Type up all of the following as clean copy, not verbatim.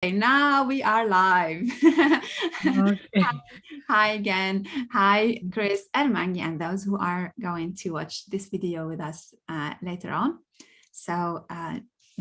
Okay, now we are live. Hi, Okay. hi again. Hi, Chris and Maggie, and those who are going to watch this video with us later on. So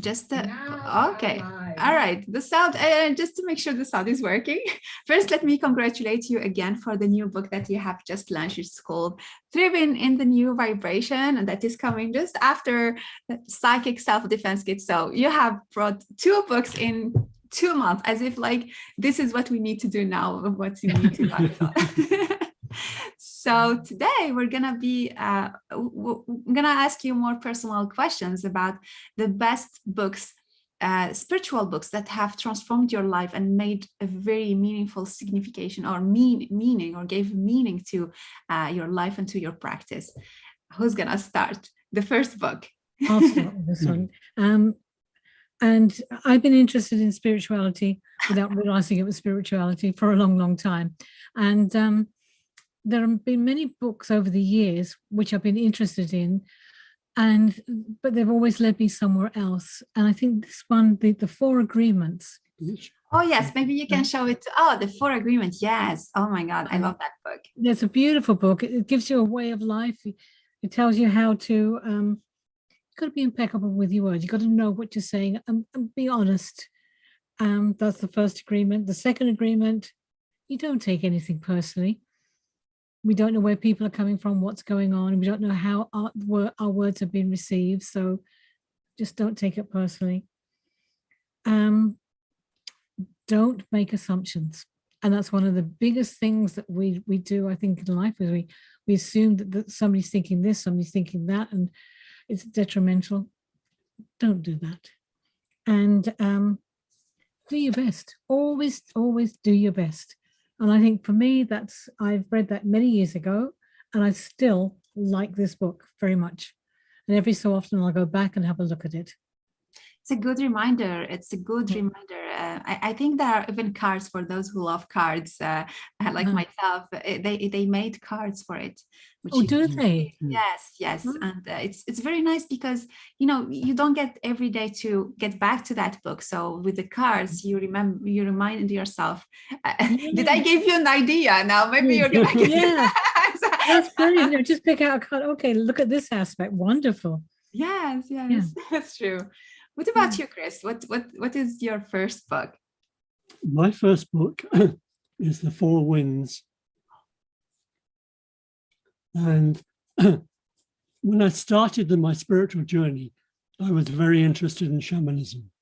just okay. All right, the sound, just to make sure the sound is working. First, let me congratulate you again for the new book that you have just launched. It's called Thriving in the New Vibration, and that is coming just after the Psychic Self-Defense Kit. So you have brought two books in 2 months, as if like this is what we need to do now, what you need to talk about. So today we're gonna be gonna ask you more personal questions about the best books, spiritual books that have transformed your life and made a very meaningful signification or meaning or gave meaning to your life and to your practice. Who's gonna start the first book? I'll start with this one. And I've been interested in spirituality without realizing it was spirituality for a long, long time. And there have been many books over the years which I've been interested in, but they've always led me somewhere else. And I think this one, the Four Agreements. Oh yes, maybe you can show it. Oh, the Four Agreements. Yes. Oh my God, I love that book. It's a beautiful book. It gives you a way of life. It tells you how to got to be impeccable with your words. You got to know what you're saying and be honest. That's the first agreement. The second agreement, you don't take anything personally. We don't know where people are coming from, what's going on. We don't know how our words have been received. So just don't take it personally. Don't make assumptions. And that's one of the biggest things that we do, I think, in life is we assume that somebody's thinking this, somebody's thinking that, and it's detrimental. Don't do that. And do your best. Always, always do your best. And I think for me, I've read that many years ago, and I still like this book very much. And every so often I'll go back and have a look at it. It's a good reminder. It's a good reminder. I think there are even cards for those who love cards, like myself. They made cards for it. Which oh, do they? Yes, yes, and it's very nice because you don't get every day to get back to that book. So with the cards, you remind yourself. Did I give you an idea? Now maybe you're gonna get yeah. That's brilliant. Just pick out a card. Okay, look at this aspect. Wonderful. Yes, yes, that's true. What about you, Chris? What is your first book? My first book is The Four Winds. And when I started my spiritual journey, I was very interested in shamanism.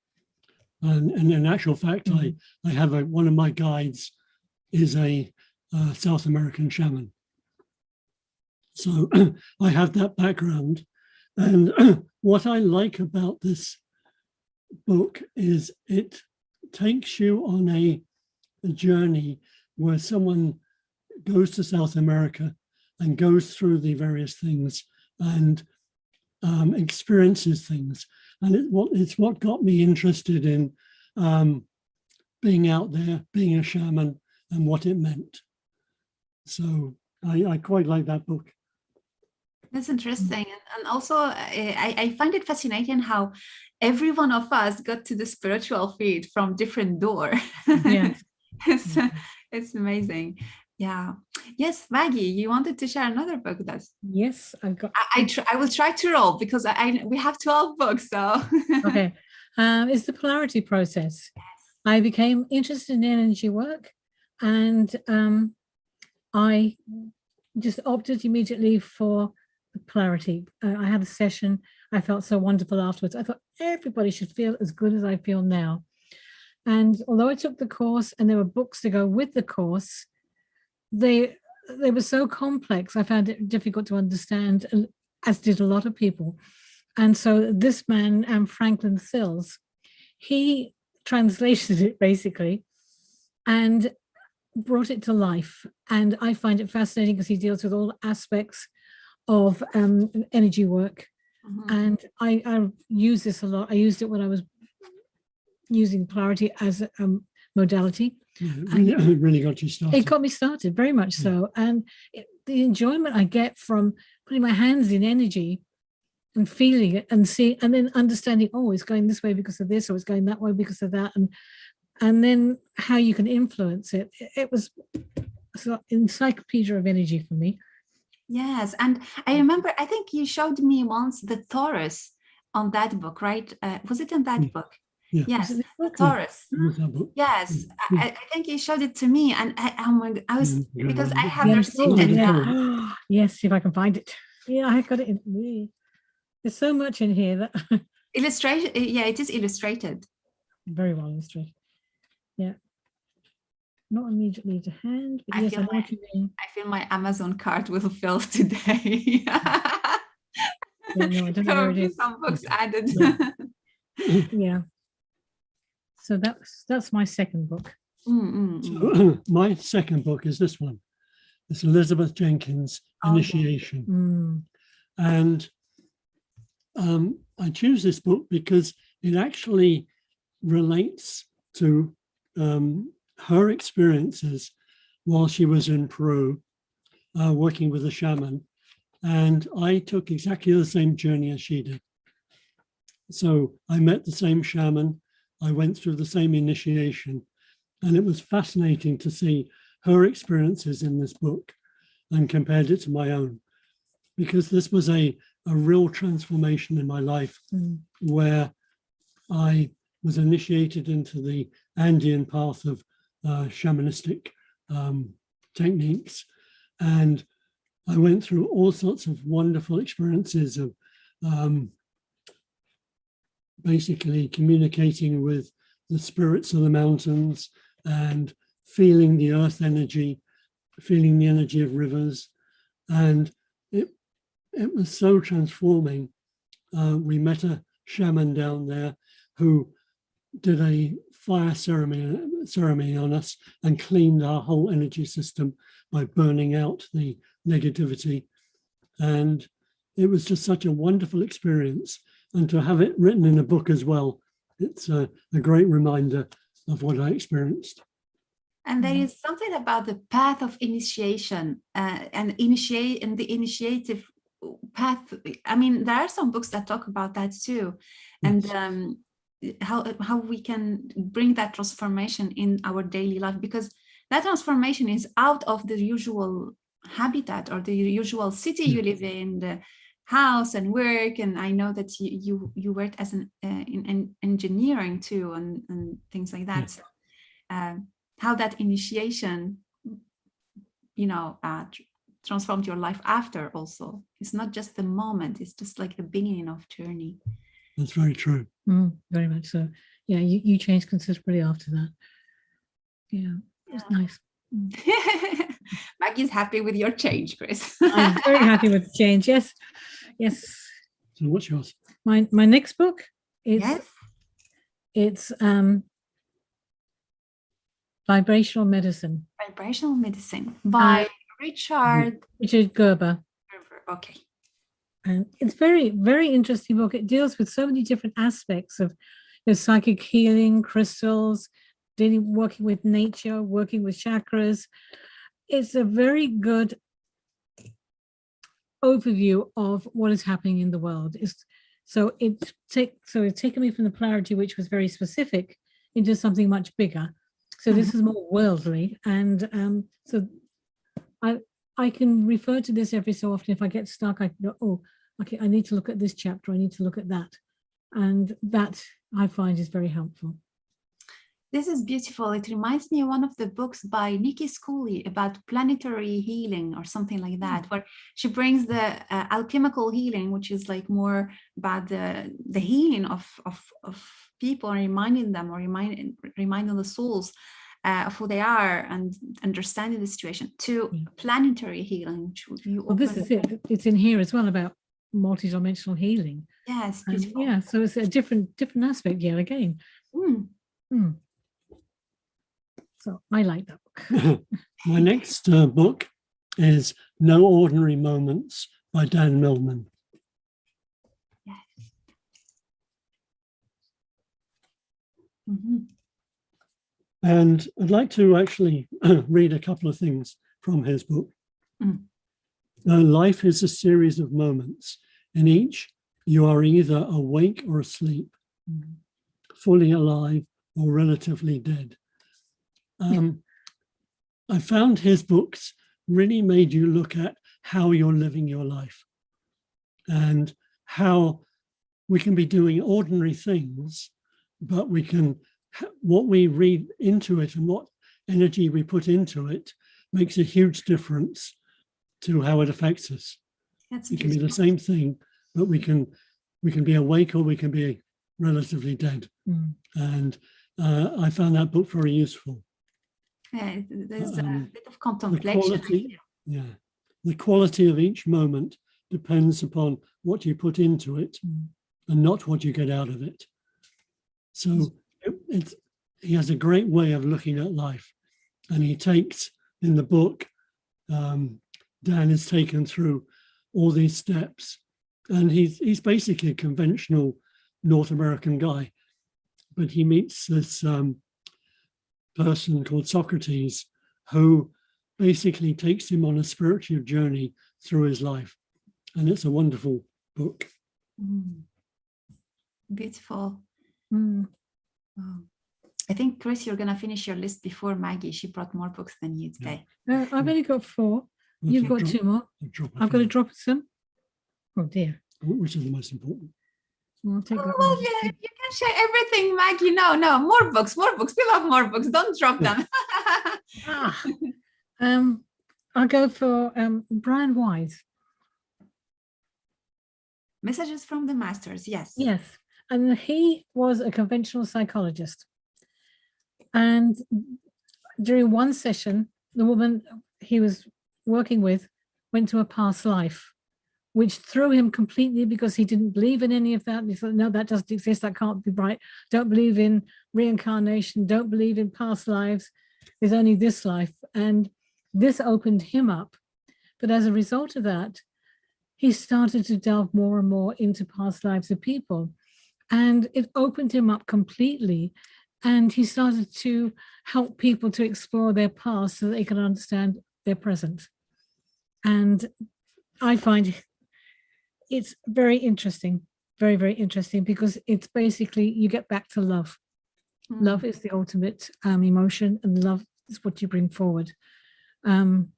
And in actual fact, I have one of my guides is a South American shaman. So I have that background. And what I like about this book is it takes you on a journey where someone goes to South America and goes through the various things and experiences things. And it's what got me interested in being out there, being a shaman, and what it meant. So I quite like that book. That's interesting. And also, I find it fascinating how every one of us got to the spiritual field from different door. Yeah. It's amazing. Yeah. Yes, Maggie, you wanted to share another book with us. Yes, I've got. I will try to roll because we have 12 books. So okay. It's the polarity process. Yes. I became interested in energy work, and I just opted immediately for polarity. I had a session. I felt so wonderful afterwards. I thought everybody should feel as good as I feel now. And although I took the course and there were books to go with the course, they were so complex. I found it difficult to understand, as did a lot of people. And so this man, Franklin Sills, he translated it basically and brought it to life. And I find it fascinating because he deals with all aspects of energy work. And I use this a lot. I used it when I was using polarity as a modality. It really got you started. It got me started, very much so. And the enjoyment I get from putting my hands in energy and feeling it and seeing, and then understanding, oh, it's going this way because of this, or it's going that way because of that. And and then how you can influence it. It was an encyclopedia of energy for me. Yes, and I remember, I think you showed me once the Taurus on that book, right? Was it in that book? Yeah. Yes, Was it the Taurus. Yes, Yeah. I think you showed it to me, and I was, because I have Yeah, received it. yeah. Yes, if I can find it. Yeah, I got it in me. There's so much in here that Illustration, yeah, it is illustrated. very well illustrated. Yeah. Not immediately to hand, but yes, I know what you mean. I feel my Amazon cart will fill today. Yeah, no, I don't know where it is. Some books added. Yeah. So that's my second book. So, my second book is this one. It's Elizabeth Jenkins' Initiation. And I choose this book because it actually relates to her experiences while she was in Peru, working with a shaman. And I took exactly the same journey as she did. So I met the same shaman, I went through the same initiation, and it was fascinating to see her experiences in this book and compared it to my own, because this was a real transformation in my life where I was initiated into the Andean path of shamanistic techniques. And I went through all sorts of wonderful experiences of basically communicating with the spirits of the mountains and feeling the earth energy, feeling the energy of rivers. And it was so transforming. We met a shaman down there who did a fire ceremony on us and cleaned our whole energy system by burning out the negativity. And it was just such a wonderful experience. And to have it written in a book as well, it's a great reminder of what I experienced. And there is something about the path of initiation and the initiative path. I mean, there are some books that talk about that too. And how we can bring that transformation in our daily life, because that transformation is out of the usual habitat or the usual city you live in, the house and work. And I know that you worked as in engineering too, and things like that. So, how that initiation, transformed your life after also. It's not just the moment, it's just like the beginning of journey. That's very true. Very much so. Yeah, you changed considerably after that. Yeah, it's nice. Maggie's happy with your change, Chris. I'm very happy with the change. Yes. So what's yours? My next book is it's Vibrational Medicine. Vibrational Medicine by Richard Gerber. Okay. And it's very, very interesting book. It deals with so many different aspects of psychic healing, crystals, working with nature, working with chakras. It's a very good overview of what is happening in the world. So it's taken me from the polarity, which was very specific, into something much bigger. So this is more worldly, and so I can refer to this every so often. If I get stuck, I can go, oh, okay, I need to look at this chapter. I need to look at that, and that I find is very helpful. This is beautiful. It reminds me of one of the books by Nikki Schooley about planetary healing or something like that, where she brings the alchemical healing, which is like more about the healing of people, and reminding them or reminding the souls of who they are and understanding the situation, to planetary healing. Well, this is it. It's in here as well about multidimensional healing. Yes, beautiful. Yeah, so it's a different aspect yet again. So I like that book. My next book is No Ordinary Moments by Dan Millman. Yes. And I'd like to actually read a couple of things from his book. Life is a series of moments. In each, you are either awake or asleep, fully alive or relatively dead. I found his books really made you look at how you're living your life and how we can be doing ordinary things, but we can, what we read into it and what energy we put into it makes a huge difference to how it affects us. It can be the same thing, but we can be awake or we can be relatively dead. And I found that book very useful. Yeah, there's a bit of contemplation. The quality of each moment depends upon what you put into it and not what you get out of it. So he has a great way of looking at life, and he takes in the book, Dan is taken through all these steps, and he's basically a conventional North American guy, but he meets this person called Socrates, who basically takes him on a spiritual journey through his life. And it's a wonderful book. Beautiful. Wow. I think, Chris, you're going to finish your list before Maggie. She brought more books than you today. I've only got 4. You've got 2 more. I've got to drop some. Oh, dear. Which is the most important? I'll take that Well, one. yeah, you can share everything, Maggie. No, more books, more books. We love more books. Don't drop them. I'll go for Brian Wise. Messages from the Masters. Yes. Yes. And he was a conventional psychologist. And during one session, the woman he was working with went to a past life, which threw him completely because he didn't believe in any of that. He thought, no, that doesn't exist. That can't be right. Don't believe in reincarnation. Don't believe in past lives. There's only this life. And this opened him up. But as a result of that, he started to delve more and more into past lives of people. And it opened him up completely. And he started to help people to explore their past so that they can understand their present. And I find it's very interesting, very, very interesting, because it's basically, you get back to love. Love is the ultimate emotion, and love is what you bring forward. But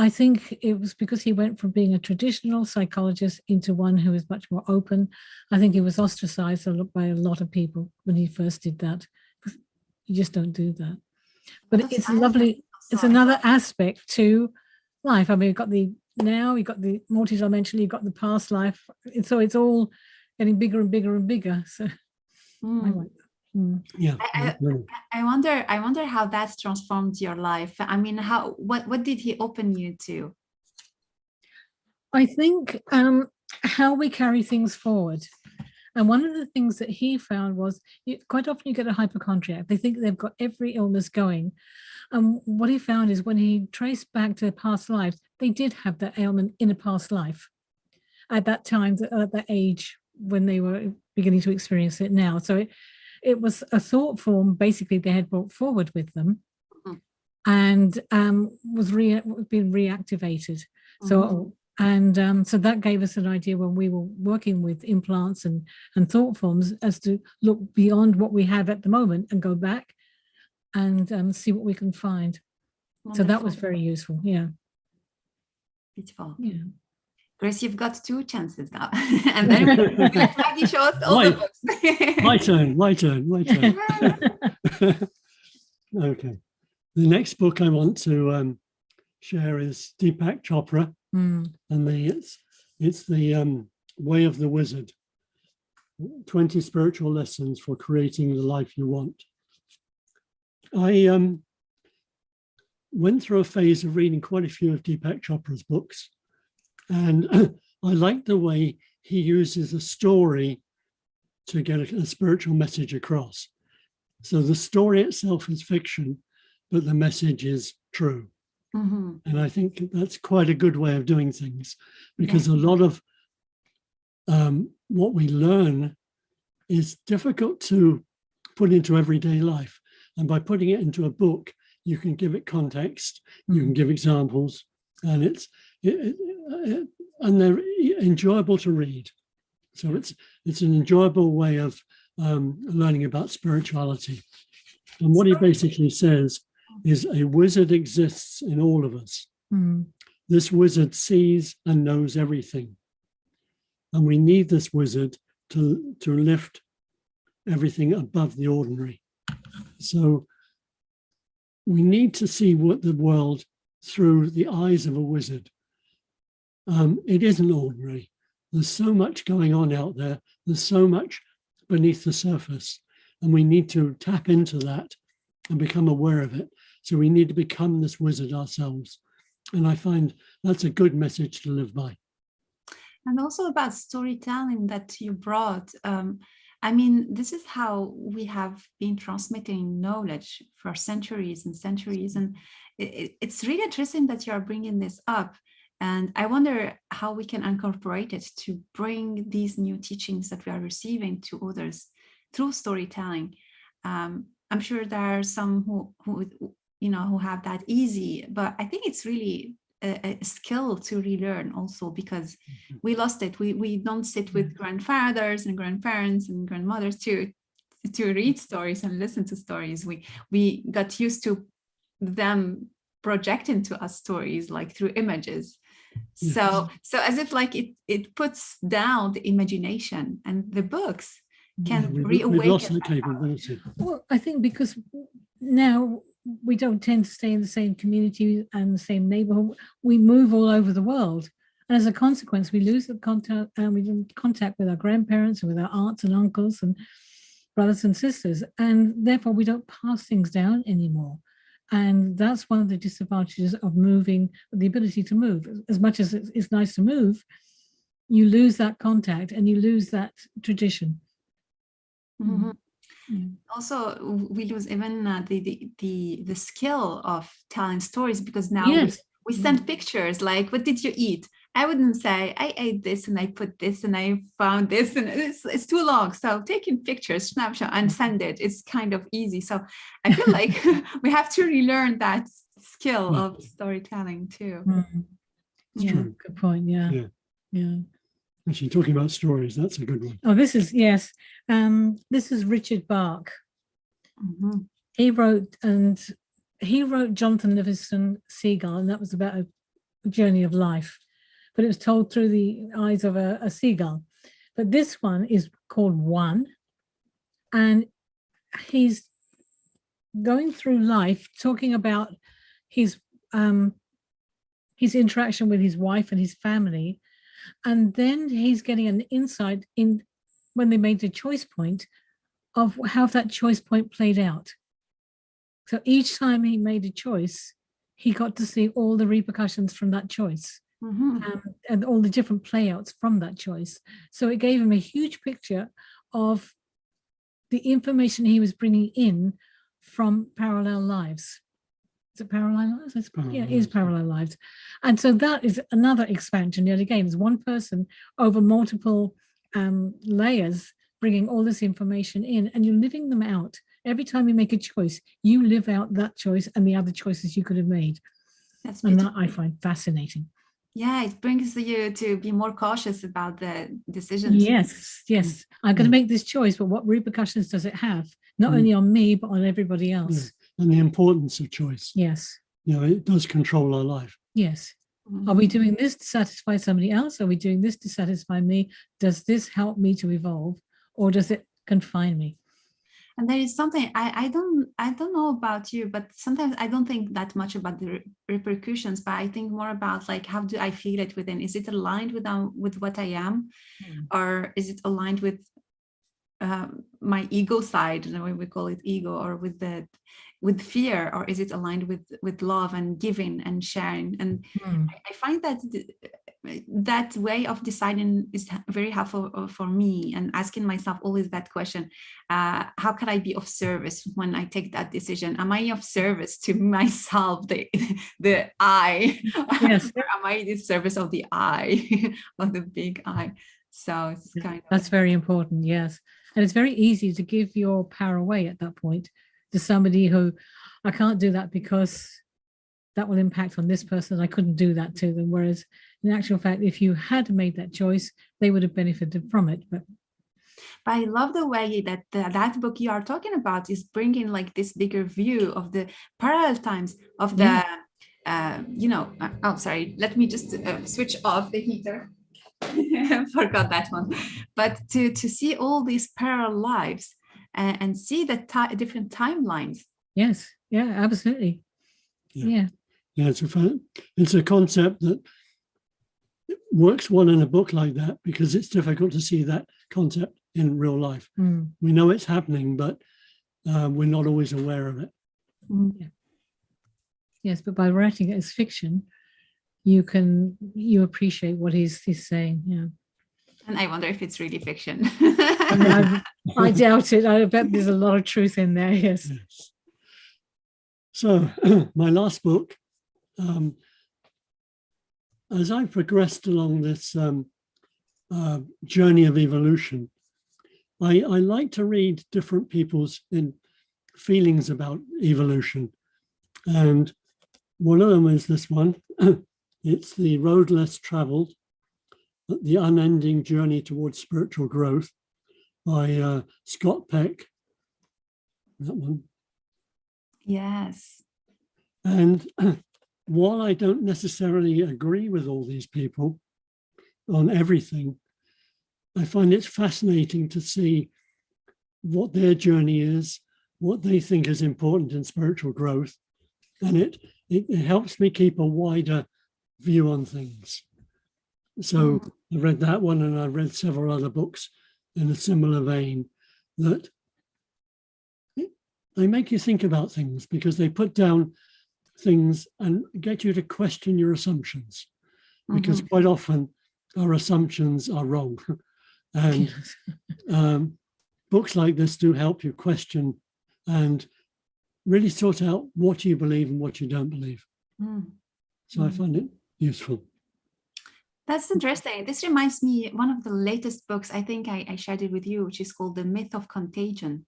I think it was because he went from being a traditional psychologist into one who is much more open. I think he was ostracized by a lot of people when he first did that. You just don't do that. But it's lovely. It's another aspect to life. I mean, you've got the multidimensional, you've got the past life. So it's all getting bigger and bigger and bigger. So I like that. Yeah. I wonder how that's transformed your life. I mean, what did he open you to? I think how we carry things forward. And one of the things that he found was quite often you get a hypochondriac. They think they've got every illness going. And what he found is when he traced back to past lives, they did have that ailment in a past life at that time, at that age when they were beginning to experience it now. So it was a thought form, basically, they had brought forward with them and was being reactivated. So so that gave us an idea when we were working with implants and thought forms as to look beyond what we have at the moment and go back and see what we can find. Wonderful. So that was very useful. Yeah. Beautiful. Yeah. Grace, you've got 2 chances now. And then we let Maggie show us all the books. My turn. Okay. The next book I want to share is Deepak Chopra. And it's the Way of the Wizard, 20 spiritual lessons for creating the life you want. I went through a phase of reading quite a few of Deepak Chopra's books, and I like the way he uses a story to get a spiritual message across. So the story itself is fiction, but the message is true. And I think that's quite a good way of doing things, because a lot of what we learn is difficult to put into everyday life. And by putting it into a book, you can give it context, you can give examples, and and they're enjoyable to read. So it's an enjoyable way of learning about spirituality. And what he basically says is a wizard exists in all of us. Mm. This wizard sees and knows everything. And we need this wizard to lift everything above the ordinary. So we need to see what the world through the eyes of a wizard. It isn't ordinary. There's so much going on out there. There's so much beneath the surface. And we need to tap into that and become aware of it. So we need to become this wizard ourselves. And I find that's a good message to live by. And also about storytelling that you brought. I mean, this is how we have been transmitting knowledge for centuries and centuries. And it's really interesting that you are bringing this up. And I wonder how we can incorporate it to bring these new teachings that we are receiving to others through storytelling. I'm sure there are some who have that easy, but I think it's really a skill to relearn also, because we lost it. We don't sit with grandfathers and grandparents and grandmothers to read stories and listen to stories. We got used to them projecting to us stories like through images. So as if like it puts down the imagination, and the books can reawaken. We've lost that capability. Well, I think because now we don't tend to stay in the same community and the same neighborhood. We move all over the world. And as a consequence, we lose the contact, and we lose contact with our grandparents and with our aunts and uncles and brothers and sisters. And therefore, we don't pass things down anymore. And that's one of the disadvantages of moving, the ability to move. As much as it's nice to move, you lose that contact and you lose that tradition. Mm-hmm. Also, we lose even the skill of telling stories, because now we send pictures like, what did you eat? I wouldn't say I ate this and I put this and I found this, and it's too long. So taking pictures, snapshot, and send it, it's kind of easy. So I feel like we have to relearn that skill of storytelling too. Yeah, good point. Yeah. Actually, talking about stories, that's a good one. Oh, this is, yes. This is Richard Bach. Mm-hmm. He wrote Jonathan Livingston Seagull, and that was about a journey of life, but it was told through the eyes of a seagull. But this one is called One, and he's going through life talking about his interaction with his wife and his family. And then he's getting an insight in when they made the choice point of how that choice point played out. So each time he made a choice, he got to see all the repercussions from that choice, and all the different playouts from that choice. So it gave him a huge picture of the information he was bringing in from parallel lives. Is it parallel lives? Yeah, it is parallel lives. And so that is another expansion. Yet again, it's one person over multiple layers bringing all this information in, and you're living them out. Every time you make a choice, you live out that choice and the other choices you could have made. That's and that I find fascinating. Yeah, it brings you to be more cautious about the decisions. Yes. I'm going to make this choice, but what repercussions does it have? Not only on me, but on everybody else. And the importance of choice. Yes. It does control our life. Yes. Are we doing this to satisfy somebody else? Are we doing this to satisfy me? Does this help me to evolve, or does it confine me? And there is something I don't know about you, but sometimes I don't think that much about the repercussions, but I think more about like, how do I feel it within? Is it aligned with what I am, or is it aligned with my ego side, the way we call it ego, or with fear, or is it aligned with love and giving and sharing? And I find that that way of deciding is very helpful for me, and asking myself always that question, how can I be of service when I take that decision? Am I of service to myself, the I, yes, or am I the service of the I, of the big I? So it's kind of, that's very important. Yes. And it's very easy to give your power away at that point to somebody who, I can't do that because that will impact on this person. I couldn't do that to them. Whereas In actual fact, if you had made that choice, they would have benefited from it. But I love the way that that book you are talking about is bringing like this bigger view of the parallel times of the, oh, sorry, let me just switch off the heater. Forgot that one. But to see all these parallel lives and see the different timelines. yes, yeah, absolutely. Yeah. It's a concept that works well in a book like that because it's difficult to see that concept in real life. We know it's happening, but we're not always aware of it. Yeah. Yes, but by writing it as fiction, you appreciate what he's saying. Yeah. And I wonder if it's really fiction. I doubt it. I bet there's a lot of truth in there. Yes. So my last book, as I progressed along this journey of evolution, I like to read different people's feelings about evolution. And one of them is this one. It's The Road Less Traveled, The Unending Journey Towards Spiritual Growth by Scott Peck. That one. Yes. And while I don't necessarily agree with all these people on everything, I find it's fascinating to see what their journey is, what they think is important in spiritual growth. And it helps me keep a wider view on things. So I read that one, and I read several other books in a similar vein that they make you think about things because they put down things and get you to question your assumptions, because quite often our assumptions are wrong. And books like this do help you question and really sort out what you believe and what you don't believe. So I find it useful. That's interesting. This reminds me, one of the latest books, I think I shared it with you, which is called The Myth of Contagion.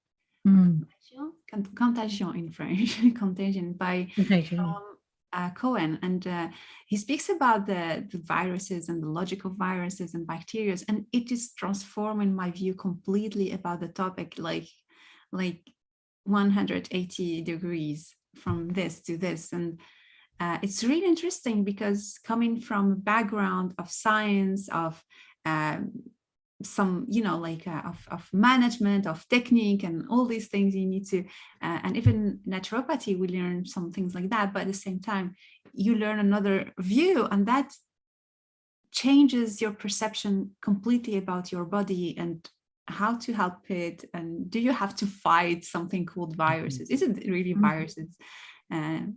Contagion in French, Contagion by Cohen. And he speaks about the viruses and the logic of viruses and bacteria. And it is transforming my view completely about the topic, like 180 degrees from this to this. And it's really interesting because coming from a background of science, of some, of management, of technique, and all these things you need to, and even naturopathy, we learn some things like that. But at the same time, you learn another view, and that changes your perception completely about your body and how to help it. And do you have to fight something called viruses? Is it really viruses? And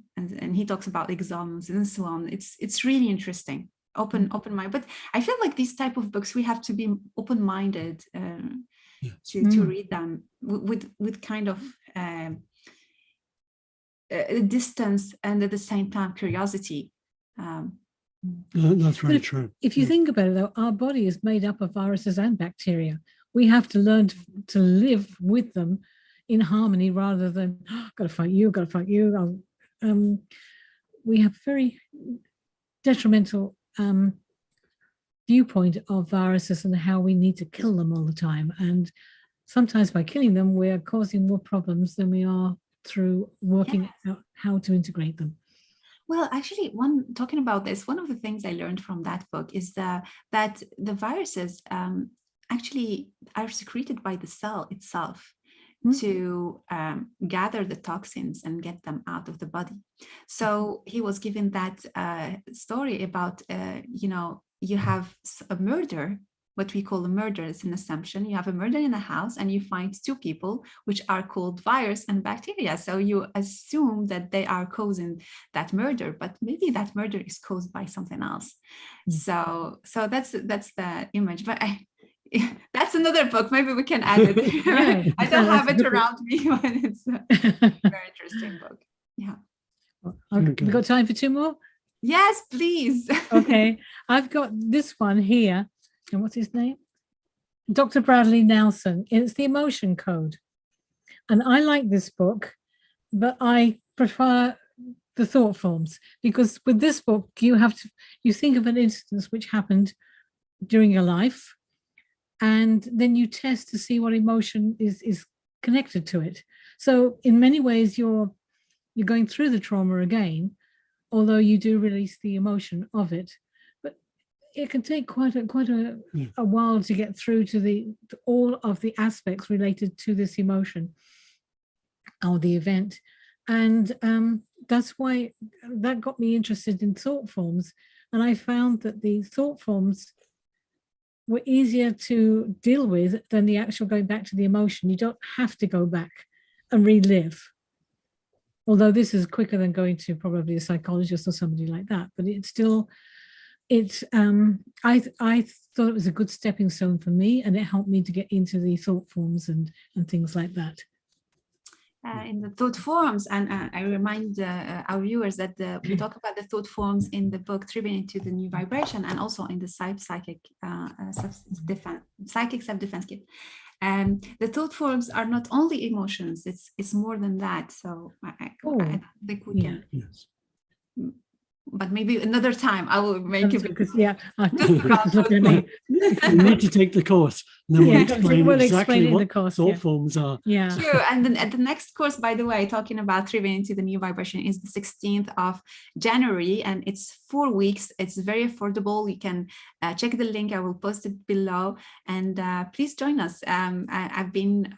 he talks about exams and so on. It's really interesting. Open mind. But I feel like these type of books, we have to be open-minded to read them with kind of a distance and at the same time curiosity. That's very true. If you think about it, though, our body is made up of viruses and bacteria. We have to learn to live with them in harmony rather than got to fight you, got to fight you. We have very detrimental viewpoint of viruses and how we need to kill them all the time. And sometimes by killing them, we're causing more problems than we are through working out how to integrate them. Well, actually, talking about this, one of the things I learned from that book is that the viruses actually are secreted by the cell itself to gather the toxins and get them out of the body. So he was given that story about, you have a murder, what we call a murder is an assumption. You have a murder in a house and you find two people which are called virus and bacteria. So you assume that they are causing that murder, but maybe that murder is caused by something else. So that's the image. But that's another book. Maybe we can add it. I don't have it around me, but it's a very interesting book. Yeah. We've got time for two more? Yes, please. Okay. I've got this one here. And what's his name? Dr. Bradley Nelson. It's The Emotion Code. And I like this book, but I prefer the thought forms, because with this book, you think of an instance which happened during your life, and then you test to see what emotion is connected to it. So in many ways, you're going through the trauma again, although you do release the emotion of it. But it can take quite a while to get through to all of the aspects related to this emotion or the event. And that's why that got me interested in thought forms. And I found that the thought forms were easier to deal with than the actual going back to the emotion. You don't have to go back and relive. Although this is quicker than going to probably a psychologist or somebody like that, but I thought it was a good stepping stone for me, and it helped me to get into the thought forms and things like that. In the thought forms, and I remind our viewers that we talk about the thought forms in the book Tripping into the New Vibration, and also in the psychic self-defense kit. The thought forms are not only emotions; it's more than that. So I think we can. Yes. But maybe another time I will make it. Because, yeah, You need to take the course, and then we'll explain what thought forms are. Yeah. True. And then at the next course, by the way, talking about Tripping into the New Vibration, is the 16th of January, and it's 4 weeks. It's very affordable. You can check the link. I will post it below, and please join us. I've been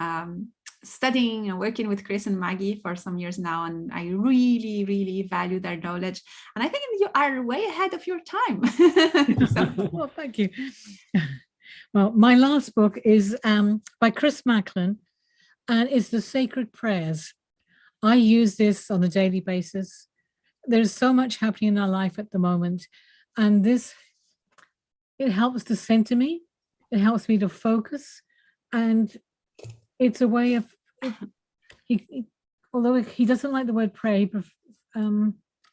studying and working with Chris and Maggie for some years now, and I really, really value their knowledge. And I think you are way ahead of your time. Well, thank you. Well, my last book is by Chris Macklin, and it's The Sacred Prayers. I use this on a daily basis. There's so much happening in our life at the moment, and it helps to center me. It helps me to focus, and it's a way of, although he doesn't like the word pray, but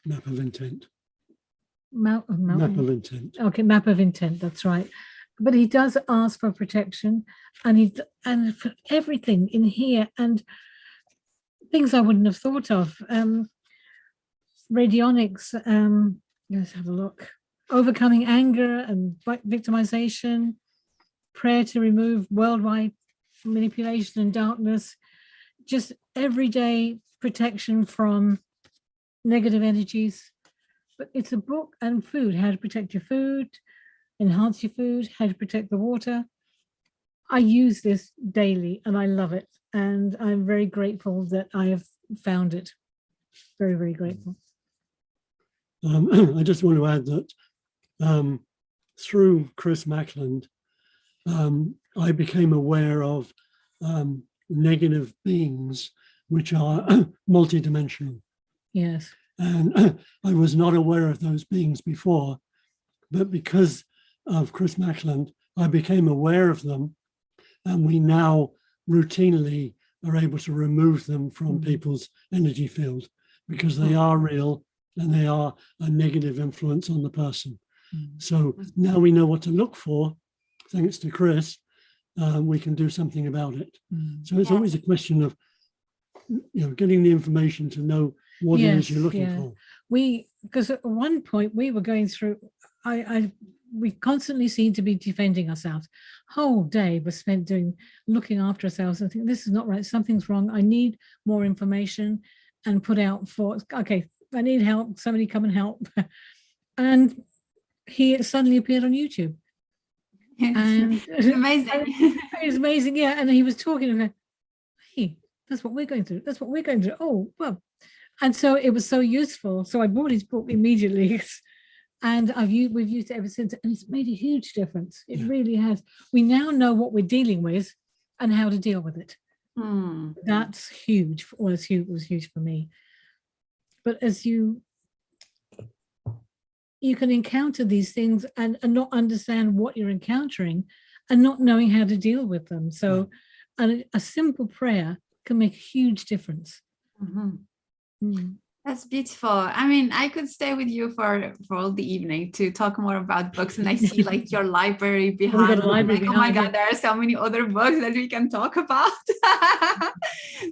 map of intent. Map of intent. Okay, map of intent. That's right. But he does ask for protection, and for everything in here, and things I wouldn't have thought of. Radionics. Let's have a look. Overcoming anger and victimization. Prayer to remove worldwide manipulation and darkness, just everyday protection from negative energies. But it's a book, and food, how to protect your food, enhance your food, how to protect the water. I use this daily and I love it, and I'm very grateful that I have found it. Very, very grateful. I just want to add that through Chris Macklin, I became aware of negative beings which are multidimensional. Yes. And I was not aware of those beings before, but because of Chris Macklin, I became aware of them, and we now routinely are able to remove them from people's energy field, because they are real and they are a negative influence on the person. So now we know what to look for, thanks to Chris. We can do something about it. So it's always a question of, getting the information to know what it is you're looking for. Because at one point we were going through, we constantly seemed to be defending ourselves. Whole day was spent looking after ourselves and thinking, this is not right, something's wrong. I need more information, and put out for, okay, I need help, somebody come and help. And he suddenly appeared on YouTube. And it's amazing. It's amazing, yeah. And he was talking and going, hey, that's what we're going through. That's what we're going through. Oh, well. And so it was so useful. So I bought his book immediately, and we've used it ever since, and it's made a huge difference. It really has. We now know what we're dealing with and how to deal with it. That's huge. Well, it was huge for me. But as you can encounter these things and not understand what you're encountering and not knowing how to deal with them. So a simple prayer can make a huge difference. That's beautiful. I mean, I could stay with you for all the evening to talk more about books, and I see like your library behind. Oh my God, there are so many other books that we can talk about.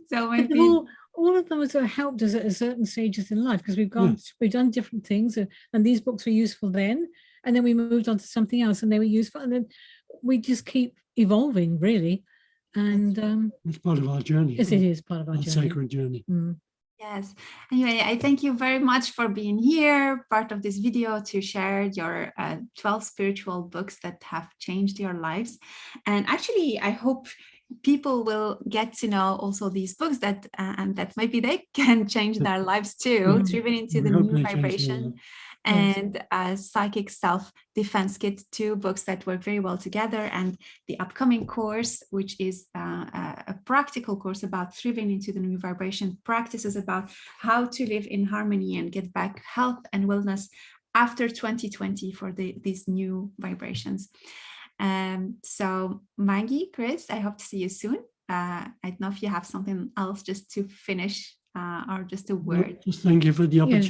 So maybe all of them have helped us at certain stages in life, because we've done different things, and these books were useful then, and then we moved on to something else and they were useful, and then we just keep evolving, really. And it's part of our journey. yes, it is part of our journey. Sacred journey. Yes. Anyway, I thank you very much for being here, part of this video, to share your 12 spiritual books that have changed your lives. And actually, I hope people will get to know also these books that and that maybe they can change their lives too, driven into the new vibration. And Psychic Self-Defense Kit, 2 books that work very well together, and the upcoming course, which is a practical course about thriving into the new vibration, practices about how to live in harmony and get back health and wellness after 2020 for these new vibrations. So Maggie, Chris, I hope to see you soon. I don't know if you have something else just to finish or just a word. Just thank you for the opportunity.